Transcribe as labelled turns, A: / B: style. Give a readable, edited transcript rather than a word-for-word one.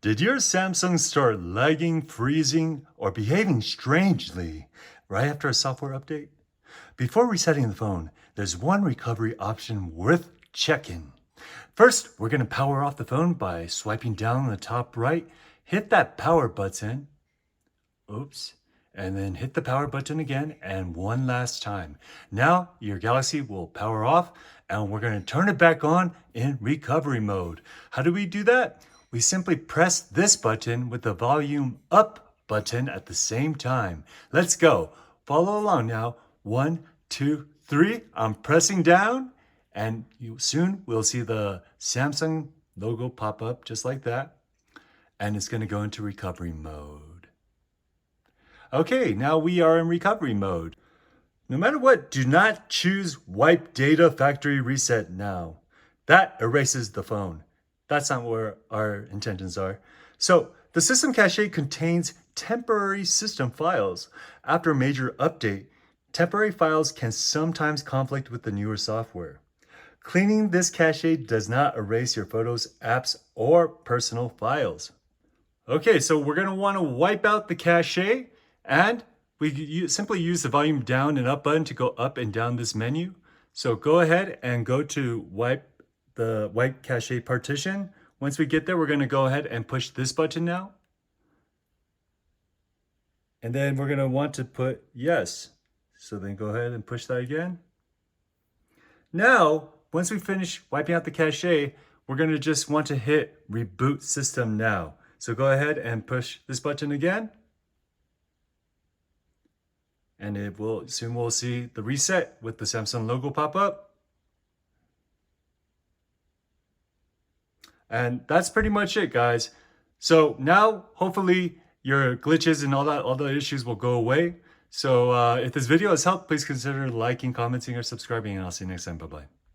A: Did your Samsung start lagging, freezing, or behaving strangely right after a software update? Before resetting the phone, there's one recovery option worth checking. First, we're going to power off the phone by swiping down the top right, hit that power button, oops, and then hit the power button again and one last time. Now your Galaxy will power off and we're going to turn it back on in recovery mode. How do we do that? We simply press this button with the volume up button at the same time. Let's go. Follow along now. 1, 2, 3. I'm pressing down and soon we'll see the Samsung logo pop up just like that. And it's going to go into recovery mode. Okay, now we are in recovery mode. No matter what, do not choose Wipe Data Factory Reset now. That erases the phone. That's not where our intentions are. So the system cache contains temporary system files. After a major update, temporary files can sometimes conflict with the newer software. Cleaning this cache does not erase your photos, apps, or personal files. Okay, so we're going to want to wipe out the cache, and we simply use the volume down and up button to go up and down this menu. So go ahead and go to wipe cache partition. Once we get there, we're going to go ahead and push this button now. And then we're going to want to put yes. So then go ahead and push that again. Now, once we finish wiping out the cache, we're going to just want to hit reboot system now. So go ahead and push this button again. And soon we'll see the reset with the Samsung logo pop up. And that's pretty much it, guys. So now, hopefully, your glitches and all the issues will go away. So if this video has helped, please consider liking, commenting, or subscribing, and I'll see you next time. Bye-bye.